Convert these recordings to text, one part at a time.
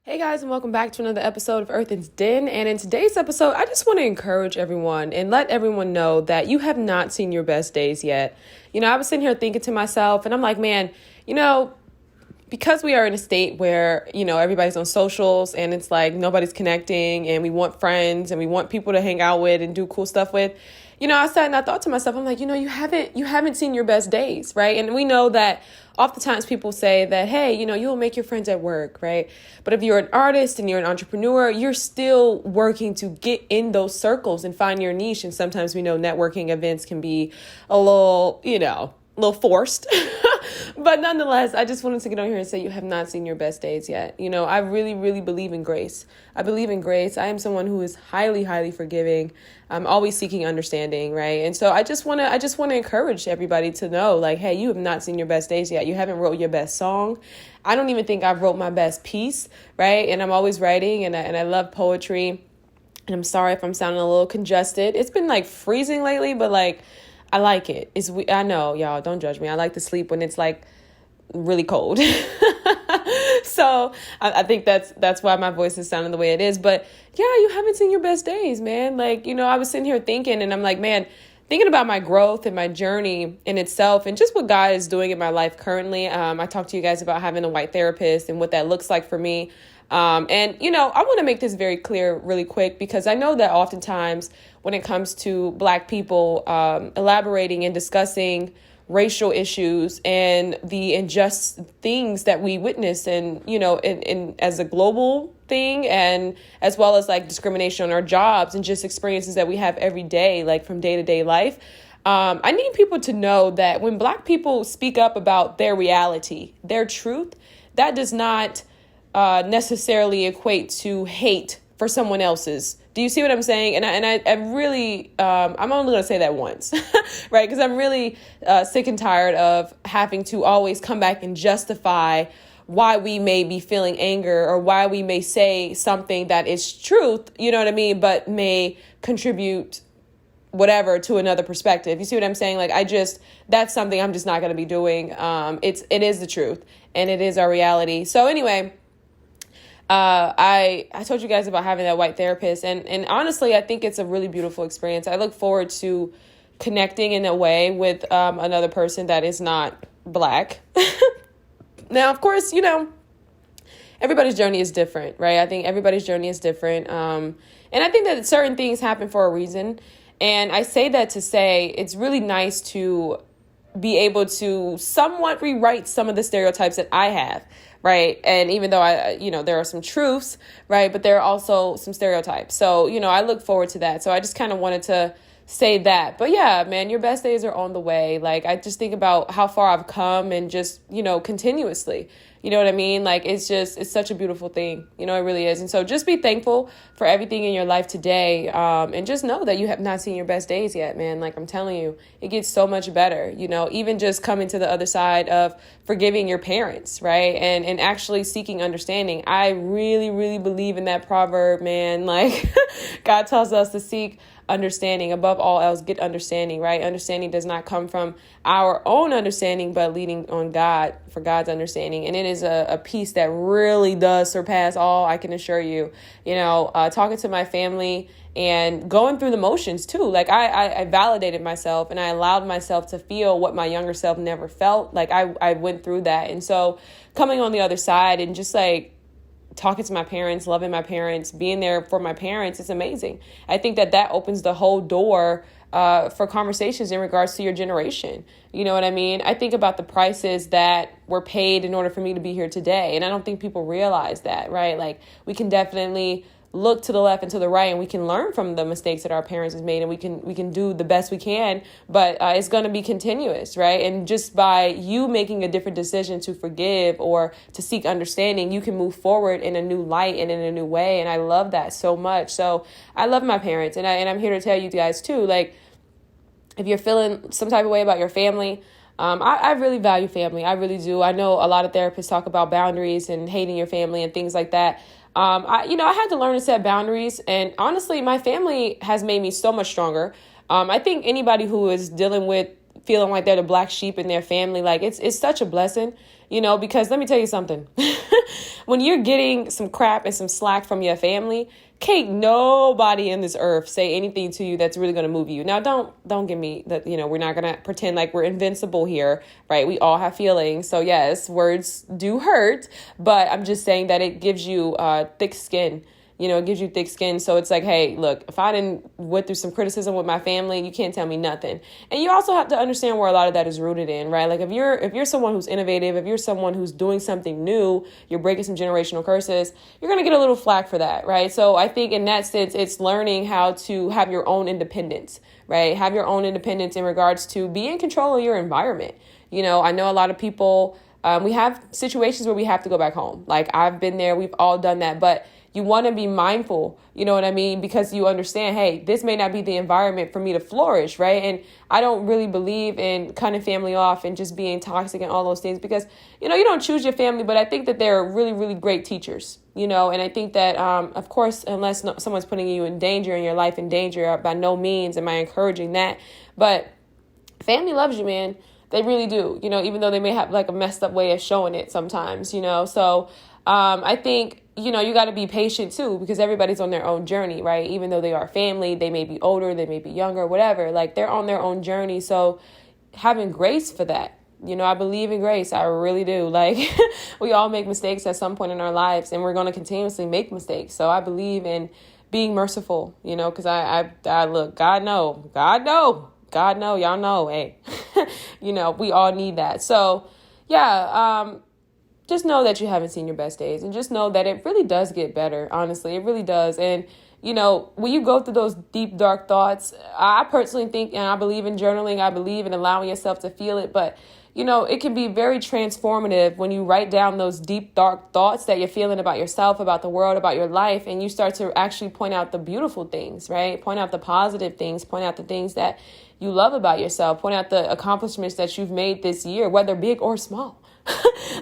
Hey guys, and welcome back to another episode of Earthen's Den. And in today's episode, I just want to encourage everyone and let everyone know that you have not seen your best days yet. I was sitting here thinking to myself, and I'm like, man, because we are in a state where, everybody's on socials and it's like nobody's connecting and we want friends and we want people to hang out with and do cool stuff with. I sat and I thought to myself, I'm like, you haven't seen your best days, right? And we know that oftentimes people say that, hey, you'll make your friends at work, right? But if you're an artist and you're an entrepreneur, you're still working to get in those circles and find your niche. And sometimes we know networking events can be a little forced. But nonetheless, I just wanted to get on here and say you have not seen your best days yet. I really, really believe in grace. I believe in grace. I am someone who is highly, highly forgiving. I'm always seeking understanding, right? And so I just want to encourage everybody to know, like, hey, you have not seen your best days yet. You haven't wrote your best song. I don't even think I've wrote my best piece, right? And I'm always writing, and I love poetry. And I'm sorry if I'm sounding a little congested. It's been like freezing lately, but like, I like it. I know, y'all, don't judge me. I like to sleep when it's like really cold. So I think that's why my voice is sounding the way it is. But yeah, you haven't seen your best days, man. Like, I was sitting here thinking, and I'm like, man, thinking about my growth and my journey in itself and just what God is doing in my life currently. I talked to you guys about having a white therapist and what that looks like for me. I want to make this very clear really quick, because I know that oftentimes when it comes to Black people, elaborating and discussing racial issues and the unjust things that we witness and, in as a global thing, and as well as like discrimination on our jobs and just experiences that we have every day, like from day to day life. I need people to know that when Black people speak up about their reality, their truth, that does not necessarily equate to hate for someone else's. Do you see what I'm saying? And I really, I'm only going to say that once, right? Because I'm really sick and tired of having to always come back and justify why we may be feeling anger or why we may say something that is truth, you know what I mean, but may contribute whatever to another perspective. You see what I'm saying? Like, that's something I'm just not going to be doing. It is the truth, and it is our reality. So anyway, I told you guys about having that white therapist, and honestly, I think it's a really beautiful experience. I look forward to connecting in a way with another person that is not Black. Now, of course, everybody's journey is different, right? I think everybody's journey is different. And I think that certain things happen for a reason. And I say that to say it's really nice to be able to somewhat rewrite some of the stereotypes that I have, right? And even though there are some truths, right? But there are also some stereotypes. So, I look forward to that. So I just kind of wanted to say that. But yeah, man, your best days are on the way. Like, I just think about how far I've come and just, continuously, you know what I mean? Like, it's such a beautiful thing. It really is. And so just be thankful for everything in your life today. And just know that you have not seen your best days yet, man. Like, I'm telling you, it gets so much better, even just coming to the other side of forgiving your parents, right? And actually seeking understanding. I really, really believe in that proverb, man. Like, God tells us to seek understanding above all else. Get understanding, right? Understanding does not come from our own understanding, but leading on God for God's understanding. And it is a peace that really does surpass all, I can assure you. Talking to my family and going through the motions too. Like, I validated myself and I allowed myself to feel what my younger self never felt. Like, I went through that. And so coming on the other side and just like talking to my parents, loving my parents, being there for my parents, it's amazing. I think that opens the whole door for conversations in regards to your generation. You know what I mean? I think about the prices that were paid in order for me to be here today. And I don't think people realize that, right? Like, we can definitely look to the left and to the right, and we can learn from the mistakes that our parents has made, and we can do the best we can, but it's going to be continuous, right? And just by you making a different decision to forgive or to seek understanding, you can move forward in a new light and in a new way. And I love that so much. So I love my parents, and I'm here to tell you guys too, like, if you're feeling some type of way about your family, I really value family. I really do. I know a lot of therapists talk about boundaries and hating your family and things like that. I had to learn to set boundaries, and honestly, my family has made me so much stronger. I think anybody who is dealing with feeling like they're the black sheep in their family, like it's such a blessing. because let me tell you something. When you're getting some crap and some slack from your family, can't nobody in this earth say anything to you that's really going to move you. Now, don't give me that, we're not going to pretend like we're invincible here, right? We all have feelings. So yes, words do hurt, but I'm just saying that it gives you thick skin. It gives you thick skin. So it's like, hey, look, if I didn't went through some criticism with my family, you can't tell me nothing. And you also have to understand where a lot of that is rooted in, right? Like if you're someone who's innovative, if you're someone who's doing something new, you're breaking some generational curses, you're going to get a little flack for that, right? So I think in that sense, it's learning how to have your own independence, right? Have your own independence in regards to be in control of your environment. I know a lot of people, we have situations where we have to go back home. Like I've been there, we've all done that, but you want to be mindful, you know what I mean? Because you understand, hey, this may not be the environment for me to flourish, right? And I don't really believe in cutting family off and just being toxic and all those things because, you don't choose your family, but I think that they're really, really great teachers, and I think that, of course, unless someone's putting you in danger and your life in danger, by no means am I encouraging that. But family loves you, man. They really do, even though they may have like a messed up way of showing it sometimes, So I think, you got to be patient too, because everybody's on their own journey, right? Even though they are family, they may be older, they may be younger, whatever, like they're on their own journey. So having grace for that, I believe in grace. I really do. Like we all make mistakes at some point in our lives and we're going to continuously make mistakes. So I believe in being merciful, because I look, God know, y'all know, hey, we all need that. So yeah, just know that you haven't seen your best days and just know that it really does get better. Honestly, it really does. And, when you go through those deep, dark thoughts, I personally think, and I believe in journaling, I believe in allowing yourself to feel it. But, it can be very transformative when you write down those deep, dark thoughts that you're feeling about yourself, about the world, about your life. And you start to actually point out the beautiful things, right? Point out the positive things, point out the things that you love about yourself, point out the accomplishments that you've made this year, whether big or small.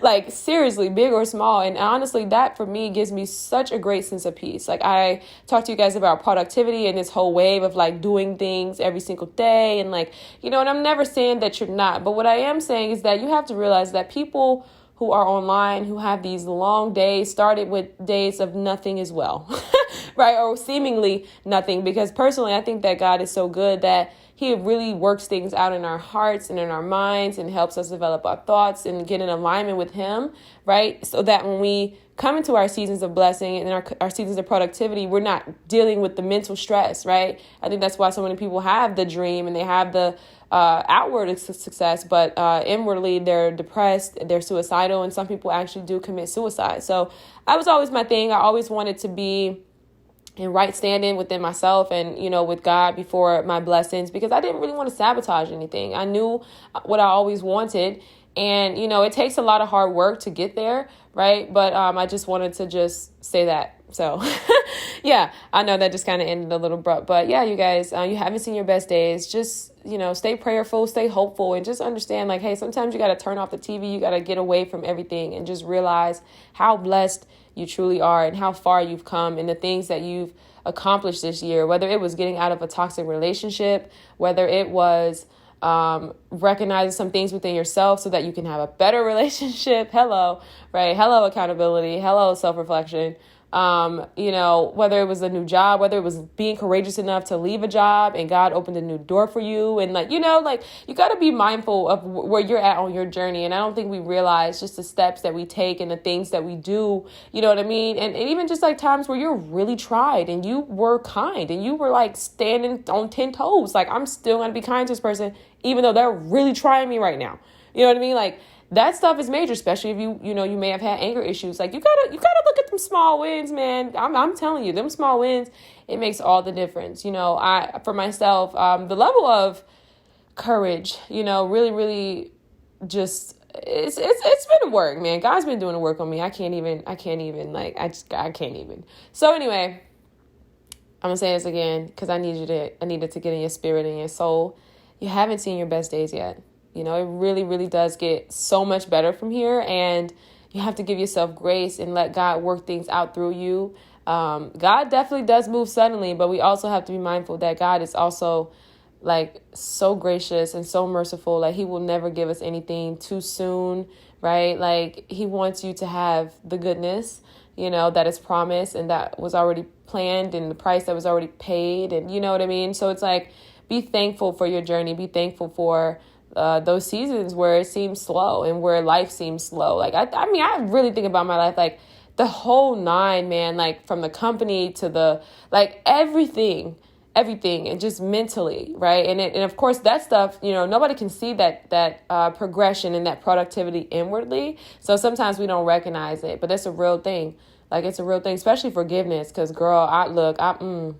Like seriously, big or small. And honestly, that for me gives me such a great sense of peace. Like I talked to you guys about productivity and this whole wave of like doing things every single day. And like, and I'm never saying that you're not. But what I am saying is that you have to realize that people who are online, who have these long days, started with days of nothing as well, right? Or seemingly nothing. Because personally, I think that God is so good that He really works things out in our hearts and in our minds and helps us develop our thoughts and get in alignment with Him, right? So that when we come into our seasons of blessing and our seasons of productivity, we're not dealing with the mental stress, right? I think that's why so many people have the dream and they have the outward success, but inwardly they're depressed, they're suicidal, and some people actually do commit suicide. So that was always my thing. I always wanted to be in right standing within myself and, with God before my blessings, because I didn't really want to sabotage anything. I knew what I always wanted. And, it takes a lot of hard work to get there. Right. But I just wanted to just say that. So, yeah, I know that just kind of ended a little abrupt. But yeah, you guys, you haven't seen your best days. Just, stay prayerful, stay hopeful, and just understand like, hey, sometimes you got to turn off the TV. You got to get away from everything and just realize how blessed you truly are and how far you've come and the things that you've accomplished this year, whether it was getting out of a toxic relationship, whether it was recognizing some things within yourself so that you can have a better relationship. Hello, right? Hello, accountability. Hello, self-reflection. Whether it was a new job, whether it was being courageous enough to leave a job and God opened a new door for you. And you got to be mindful of where you're at on your journey. And I don't think we realize just the steps that we take and the things that we do, you know what I mean? And even just like times where you're really tried and you were kind and you were like standing on 10 toes. Like, I'm still going to be kind to this person, even though they're really trying me right now. You know what I mean? Like, that stuff is major, especially if you may have had anger issues. Like you gotta look at them small wins, man. I'm telling you, them small wins, it makes all the difference. For myself, the level of courage, really, really just it's been work, man. God's been doing the work on me. I can't even. So anyway, I'm gonna say this again because I needed to get in your spirit and your soul. You haven't seen your best days yet. It really, really does get so much better from here. And you have to give yourself grace and let God work things out through you. God definitely does move suddenly, but we also have to be mindful that God is also like so gracious and so merciful. Like He will never give us anything too soon, right? Like he wants you to have the goodness, that is promised and that was already planned and the price that was already paid. And you know what I mean? So it's like, be thankful for your journey. Be thankful for those seasons where it seems slow and where life seems slow. Like, I mean, I really think about my life, like the whole nine, man, like from the company to the, like everything, and just mentally, right? And of course that stuff, nobody can see that progression and that productivity inwardly. So sometimes we don't recognize it, but that's a real thing. Like it's a real thing, especially forgiveness. Cause girl, No,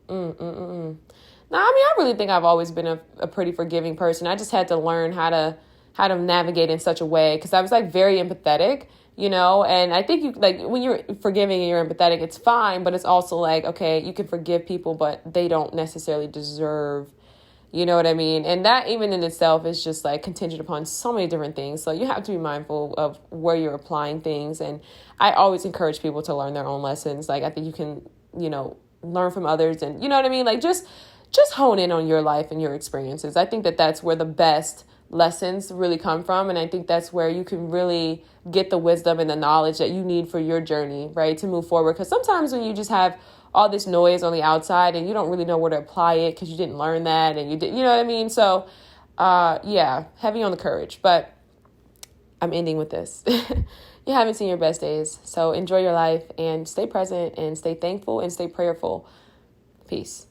I mean, I really think I've always been a pretty forgiving person. I just had to learn how to navigate in such a way. Cause I was like very empathetic, and I think you like when you're forgiving and you're empathetic, it's fine, but it's also like, okay, you can forgive people, but they don't necessarily deserve, you know what I mean? And that even in itself is just like contingent upon so many different things. So you have to be mindful of where you're applying things. And I always encourage people to learn their own lessons. Like I think you can, learn from others and you know what I mean? Like just hone in on your life and your experiences. I think that that's where the best lessons really come from. And I think that's where you can really get the wisdom and the knowledge that you need for your journey, right, to move forward. Because sometimes when you just have all this noise on the outside and you don't really know where to apply it because you didn't learn that and you know what I mean? So, yeah, heavy on the courage. But I'm ending with this. You haven't seen your best days. So enjoy your life and stay present and stay thankful and stay prayerful. Peace.